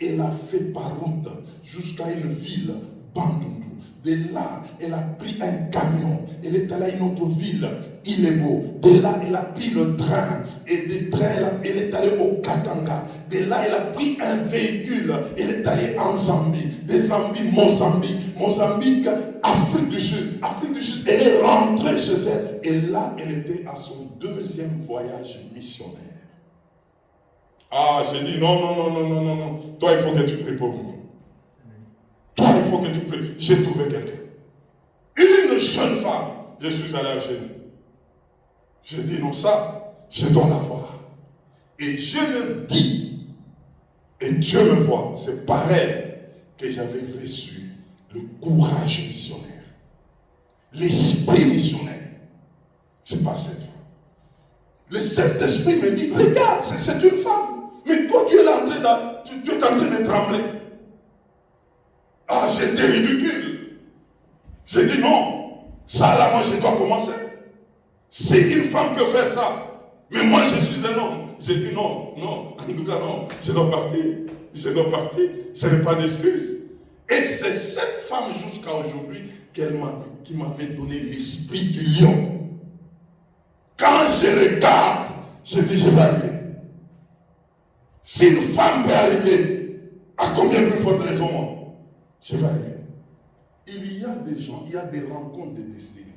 elle a fait par route jusqu'à une ville, Bandundu. De là, elle a pris un camion. Elle est allée à une autre ville, Ilebo. De là, elle a pris le train. Et de train, elle est allée au Katanga. De là, elle a pris un véhicule. Elle est allée en Zambie. De Zambie, Mozambique. Mozambique, Afrique du Sud. Afrique du Sud, elle est rentrée chez elle. Et là, elle était à son deuxième voyage missionnaire. Ah, j'ai dit non. Toi, il faut que tu pries pour moi. Toi, il faut que tu pries. J'ai trouvé quelqu'un. Une jeune femme. Je suis allé à genoux. J'ai dit non, ça, je dois la voir. Et je le dis. Et Dieu me voit. C'est pareil que j'avais reçu le courage missionnaire. L'esprit missionnaire. C'est pas cette femme. Le Saint-Esprit me dit, regarde, c'est une femme. Mais toi, tu es en train de trembler. Ah, j'étais ridicule. J'ai dit non. Ça, là, moi, je dois commencer. C'est une femme qui peut faire ça. Mais moi, je suis un homme. J'ai dit non. En tout cas, non. Je dois partir. Je n'ai pas d'excuse. Et c'est cette femme, jusqu'à aujourd'hui, qui m'avait donné l'esprit du lion. Quand je regarde, je dis, je vais arriver. Si une femme peut arriver, à combien plus forte raison moi? Je vais arriver. Il y a des gens, il y a des rencontres de destinée.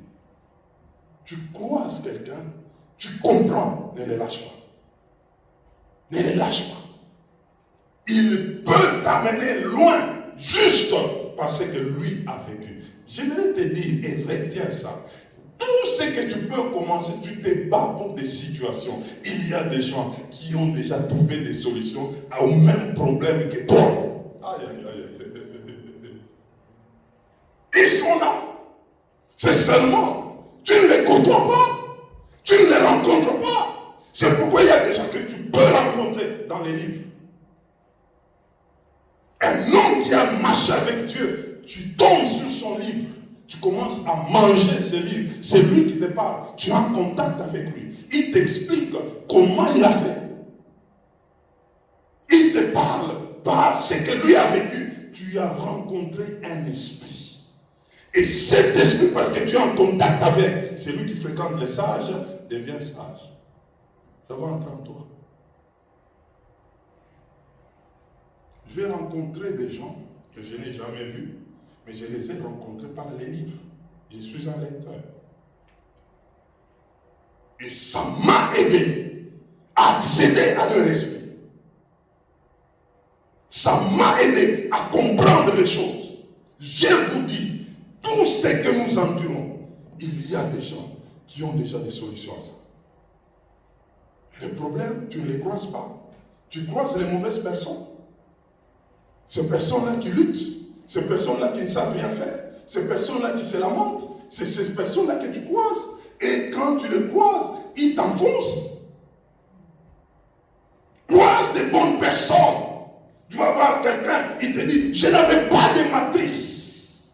Tu croises quelqu'un, tu comprends, ne les lâche pas. Ne les lâche pas. Il peut t'amener loin, juste parce que lui a vécu. J'aimerais te dire, et retiens ça. Tout ce que tu peux commencer, tu te bats pour des situations. Il y a des gens qui ont déjà trouvé des solutions au même problème que toi. Ils sont là. C'est seulement, tu ne les côtoies pas. Tu ne les rencontres pas. C'est pourquoi il y a des gens que tu peux rencontrer dans les livres. Un homme qui a marché avec Dieu, tu tombes sur son livre. Tu commences à manger ce livre. C'est lui qui te parle. Tu es en contact avec lui. Il t'explique comment il a fait. Il te parle par ce que lui a vécu. Tu as rencontré un esprit. Et cet esprit, parce que tu es en contact avec, celui qui fréquente les sages, devient sage. Ça va entrer en toi. Je vais rencontrer des gens que je n'ai jamais vus. Mais je les ai rencontrés par les livres. Je suis un lecteur. Et ça m'a aidé à accéder à leur esprit. Ça m'a aidé à comprendre les choses. Je vous dis, tout ce que nous endurons, il y a des gens qui ont déjà des solutions à ça. Le problème, tu ne les croises pas. Tu croises les mauvaises personnes. Ces personnes-là qui luttent. Ces personnes-là qui ne savent rien faire, ces personnes-là qui se lamentent, c'est ces personnes-là que tu croises. Et quand tu les croises, ils t'enfoncent. Croise des bonnes personnes. Tu vas voir quelqu'un, il te dit, je n'avais pas de matrice.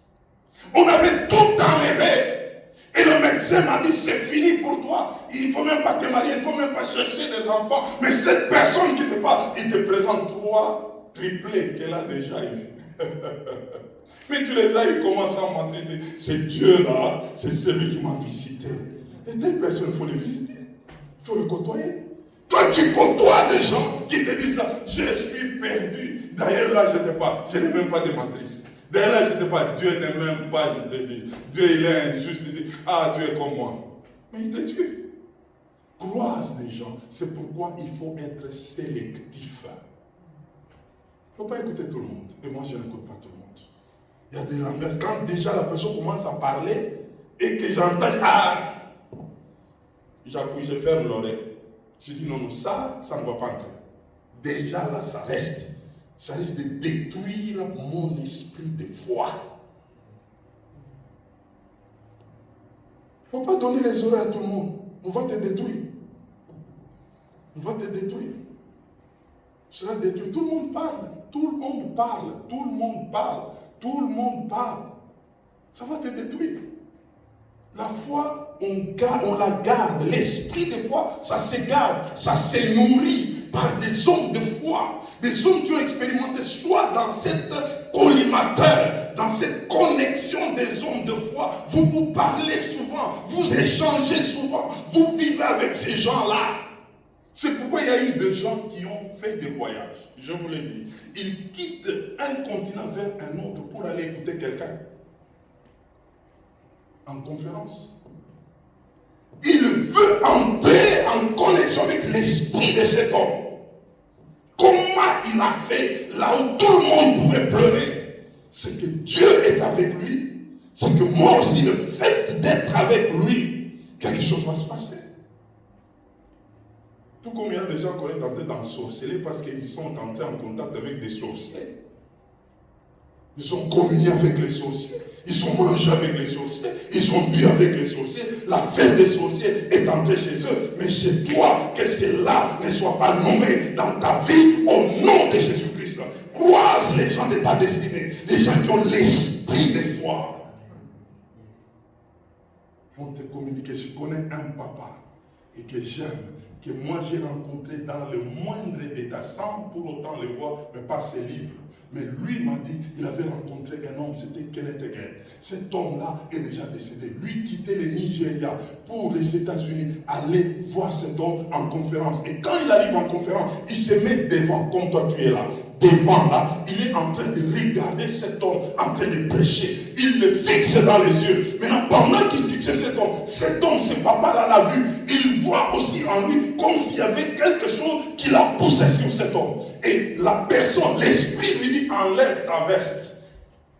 On avait tout enlevé. Et le médecin m'a dit, c'est fini pour toi. Il ne faut même pas te marier, il ne faut même pas chercher des enfants. Mais cette personne qui te parle, il te présente 3 triplés qu'elle a déjà eu. Mais tu les as eu commençant à mentir. C'est Dieu là, c'est celui qui m'a visité. Et telle personne, il faut les visiter. Il faut le côtoyer. Toi, tu côtoies des gens qui te disent ça. Je suis perdu. D'ailleurs, là, je n'ai même pas de matrice. D'ailleurs, là, je ne sais pas. Dieu n'est même pas, je te dis. Dieu, il est injuste. Il dit, ah, tu es comme moi. Mais il te tue. Croise des gens. C'est pourquoi il faut être sélectif. Il ne faut pas écouter tout le monde. Et moi, je n'écoute pas tout le monde. Il y a des langages. Quand déjà la personne commence à parler et que j'entends, ah, j'appuie, je ferme l'oreille. Je dis non, ça ne va pas entrer. Déjà là, ça reste. Ça risque de détruire mon esprit de foi. Il ne faut pas donner les oreilles à tout le monde. On va te détruire. On va te détruire. Tu seras détruit. Tout le monde parle. Tout le monde parle. Tout le monde parle. Tout le monde parle. Ça va te détruire. La foi on la garde. L'esprit des fois, ça se garde, ça se nourrit par des hommes de foi, des hommes qui ont expérimenté soit dans cette collimateur, dans cette connexion des hommes de foi. Vous vous parlez souvent, vous échangez souvent, vous vivez avec ces gens-là. C'est pourquoi il y a eu des gens qui ont fait des voyages. Je vous l'ai dit. Ils quittent un continent vers un autre pour aller écouter quelqu'un en conférence. Il veut entrer en connexion avec l'esprit de cet homme. Comment il a fait là où tout le monde pourrait pleurer? C'est que Dieu est avec lui. C'est que moi aussi, le fait d'être avec lui, quelque chose va se passer. Tout comme il y a des gens qui ont tenté d'ensorceler parce qu'ils sont entrés en contact avec des sorciers. Ils ont communié avec les sorciers. Ils ont mangé avec les sorciers. Ils ont bu avec les sorciers. La fête des sorciers est entrée chez eux. Mais chez toi, que cela ne soit pas nommé dans ta vie au nom de Jésus-Christ. Croise les gens de ta destinée. Les gens qui ont l'esprit de foi. Ils vont te communiquer. Je connais un papa et que j'aime, que moi j'ai rencontré dans le moindre détail, sans pour autant le voir, mais par ses livres. Mais lui m'a dit, il avait rencontré un homme, c'était Kenneth Hagin. Cet homme-là est déjà décédé. Lui quittait le Nigeria pour les États-Unis, aller voir cet homme en conférence. Et quand il arrive en conférence, il se met devant, comme toi tu es là. Devant là, il est en train de regarder cet homme en train de prêcher. Il le fixe dans les yeux. Maintenant, pendant qu'il fixait cet homme, ce papa-là l'a vu. Il voit aussi en lui comme s'il y avait quelque chose qui l'a poussé sur cet homme. Et la personne, l'esprit lui dit, enlève ta veste.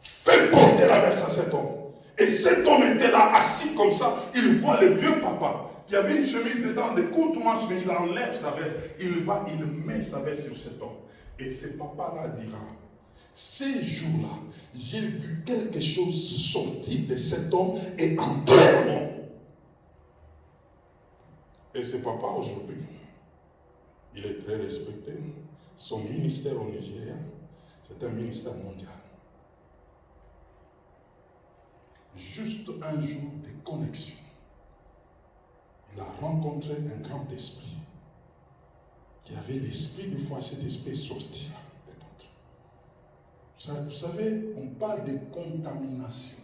Fais porter la veste à cet homme. Et cet homme était là, assis comme ça. Il voit le vieux papa qui avait une chemise dedans, des courtes manches, mais il enlève sa veste. Il met sa veste sur cet homme. Et ce papa-là dira, ces jours-là, j'ai vu quelque chose sortir de cet homme et entrer en moi. Et ce papa aujourd'hui, il est très respecté. Son ministère au Nigeria, c'est un ministère mondial. Juste un jour de connexion, il a rencontré un grand esprit. Il y avait l'esprit, des fois cet esprit sorti. Vous savez, on parle de contamination.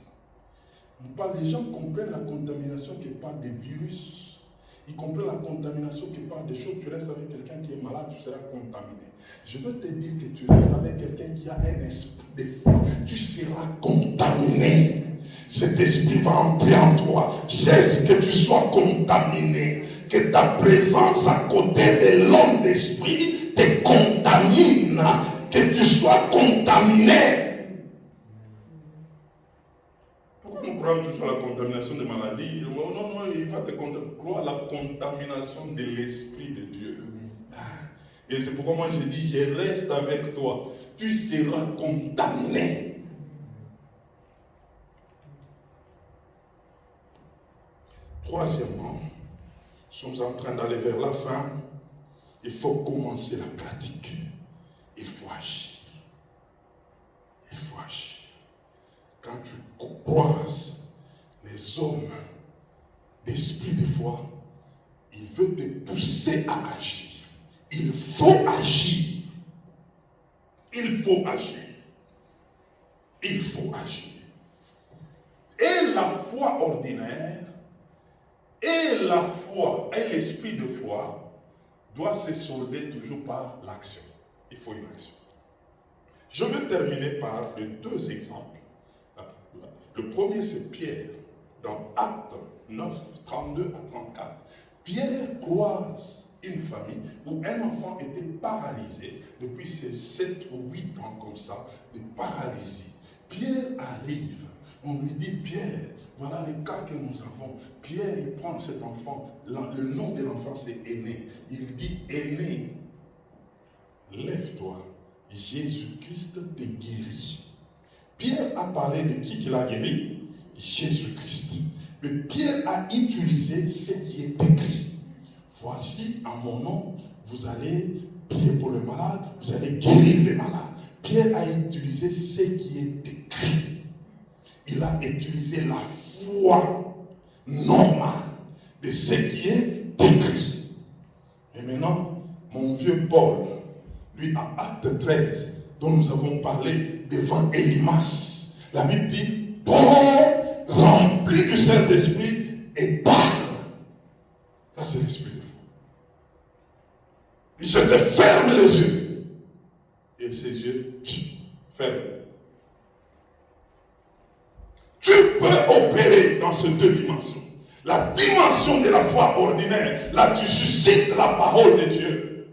Les gens comprennent la contamination qui parle des virus. Ils comprennent la contamination qui parle des choses. Tu restes avec quelqu'un qui est malade, tu seras contaminé. Je veux te dire que tu restes avec quelqu'un qui a un esprit de foi. Tu seras contaminé. Cet esprit va entrer en toi. Cesse que tu sois contaminé. Que ta présence à côté de l'homme d'esprit te contamine, que tu sois contaminé. Pourquoi nous croyons toujours à la contamination des maladies? Non, il va te contaminer. Crois à la contamination de l'esprit de Dieu. Et c'est pourquoi moi je dis, je reste avec toi. Tu seras contaminé. Troisièmement, nous sommes en train d'aller vers la fin. Il faut commencer la pratique. Il faut agir. Il faut agir. Quand tu croises les hommes d'esprit de foi, il veut te pousser à agir. Il faut agir. Il faut agir. Il faut agir. Et la foi ordinaire, et la foi, et l'esprit de foi doit se solder toujours par l'action. Il faut une action. Je vais terminer par les deux exemples. Le premier, c'est Pierre, dans Actes 9, 32 à 34. Pierre croise une famille où un enfant était paralysé depuis ses 7 ou 8 ans comme ça, de paralysie. Pierre arrive, on lui dit, Pierre, voilà le cas que nous avons. Pierre, il prend cet enfant, le nom de l'enfant c'est Aîné. Il dit, Aîné, lève-toi, Jésus-Christ te guérit. Pierre a parlé de qui l'a guéri? Jésus-Christ. Mais Pierre a utilisé ce qui est écrit. Voici, à mon nom, vous allez prier pour le malade, vous allez guérir les malades. Pierre a utilisé ce qui est écrit. Il a utilisé la foi normale. de ce qui est écrit. Et maintenant, mon vieux Paul, lui, en Acte 13, dont nous avons parlé devant Élymas, la Bible dit, Paul, rempli du Saint-Esprit, et parle. Ça, c'est l'esprit de foi. Il se te ferme les yeux. Et ses yeux, ferment. Tu peux opérer dans ces deux dimensions. La dimension de la foi ordinaire, là tu suscites la parole de Dieu.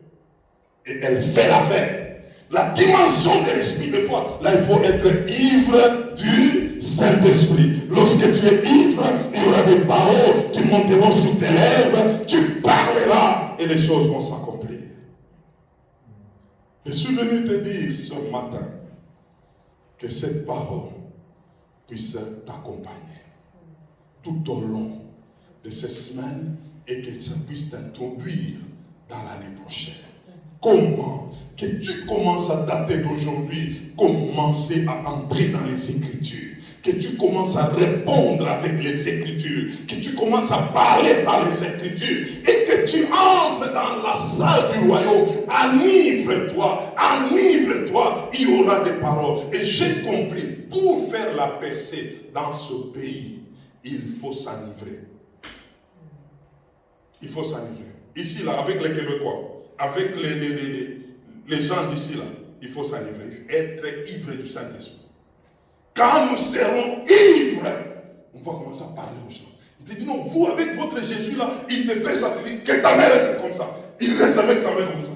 Et elle fait l'affaire. La dimension de l'esprit de foi, là il faut être ivre du Saint-Esprit. Lorsque tu es ivre, il y aura des paroles qui monteront sur tes lèvres, tu parleras et les choses vont s'accomplir. Je suis venu te dire ce matin que cette parole puisse t'accompagner tout au long de ces semaines et que ça puisse t'introduire dans l'année prochaine. Comment que tu commences à dater d'aujourd'hui, commencer à entrer dans les Écritures, que tu commences à répondre avec les Écritures, que tu commences à parler par les Écritures et que tu entres dans la salle du royaume. Enivre-toi, il y aura des paroles. Et j'ai compris, pour faire la percée dans ce pays, il faut s'enivrer. Il faut s'enivrer. Ici, là, avec les Québécois, avec les gens d'ici, là, il faut s'enivrer. Être ivre du Saint-Esprit. Quand nous serons ivres, on va commencer à parler aux gens. Il te dit non, vous avec votre Jésus là, il te fait ça, tu dis que ta mère reste comme ça. Il reste avec sa mère comme ça.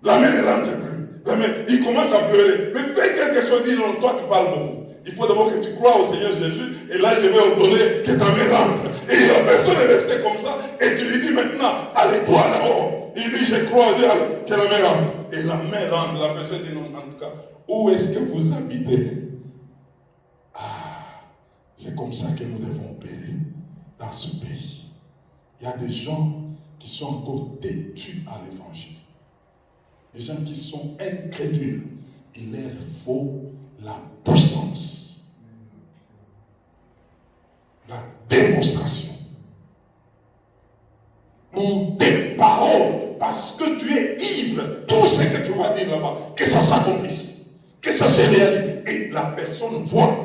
La mère ne rentre plus. La mère, il commence à pleurer. Mais fais quelque chose, dis non, toi tu parles beaucoup. Il faut d'abord que tu crois au Seigneur Jésus, et là je vais ordonner que ta mère rentre. Et la personne est restée comme ça, et tu lui dis maintenant, allez toi là-haut. Il dit je crois à Dieu, que la mère rentre. Et la mère rentre, la personne dit non, en tout cas, où est-ce que vous habitez? C'est comme ça que nous devons opérer dans ce pays. Il y a des gens qui sont encore têtus à l'évangile. Des gens qui sont incrédules. Il leur faut la puissance. La démonstration. Ou tes paroles, parce que tu es ivre, tout ce que tu vas dire là-bas, que ça s'accomplisse, que ça se réalise. Et la personne voit.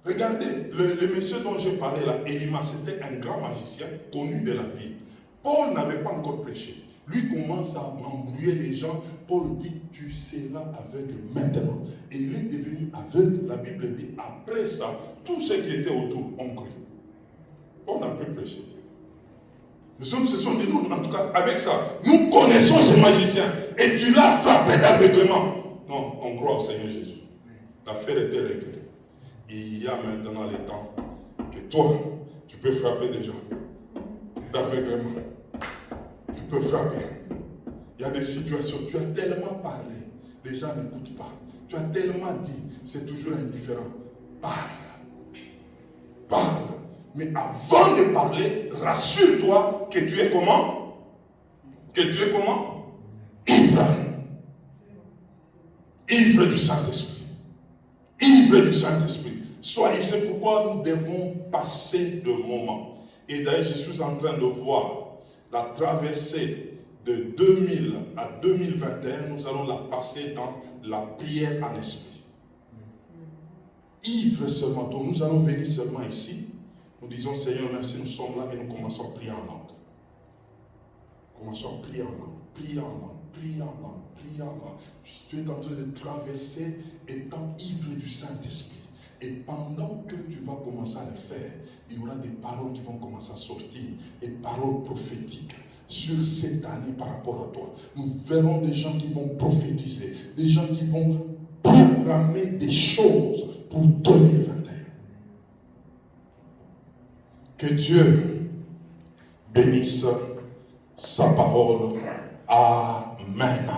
Regardez, le monsieur dont j'ai parlé là, Élymas, c'était un grand magicien connu de la ville. Paul n'avait pas encore prêché. Lui commence à embrouiller les gens. Paul dit, tu seras aveugle maintenant. Et il est devenu aveugle. La Bible dit, après ça, tous ceux qui étaient autour ont cru. Paul n'a plus prêché. Les autres se sont dit, nous, en tout cas, avec ça, nous connaissons ce magicien. Et tu l'as frappé d'aveuglement. Non, on croit au Seigneur Jésus. L'affaire était réglée. Il y a maintenant le temps que toi, tu peux frapper des gens d'aveuglement. Tu peux frapper. Il y a des situations, tu as tellement parlé, les gens n'écoutent pas. Tu as tellement dit, c'est toujours indifférent. Parle. Parle. Mais avant de parler, rassure-toi que tu es comment? Que tu es comment? Ivre. Ivre du Saint-Esprit. Ivre du Saint-Esprit. Soit ivre, c'est pourquoi nous devons passer de moments. Et d'ailleurs, je suis en train de voir la traversée de 2000 à 2021, nous allons la passer dans la prière en esprit. Ivre seulement. Donc nous allons venir seulement ici. Nous disons, Seigneur, merci, nous sommes là et nous commençons à prier en langue. Commençons à prier en langue. Prier en langue. Prier en langue. Prier en langue. Tu es en train de traverser étant ivre du Saint-Esprit. Et pendant que tu vas commencer à le faire, il y aura des paroles qui vont commencer à sortir, des paroles prophétiques sur cette année par rapport à toi. Nous verrons des gens qui vont prophétiser, des gens qui vont programmer des choses pour 2021. Que Dieu bénisse sa parole. Amen.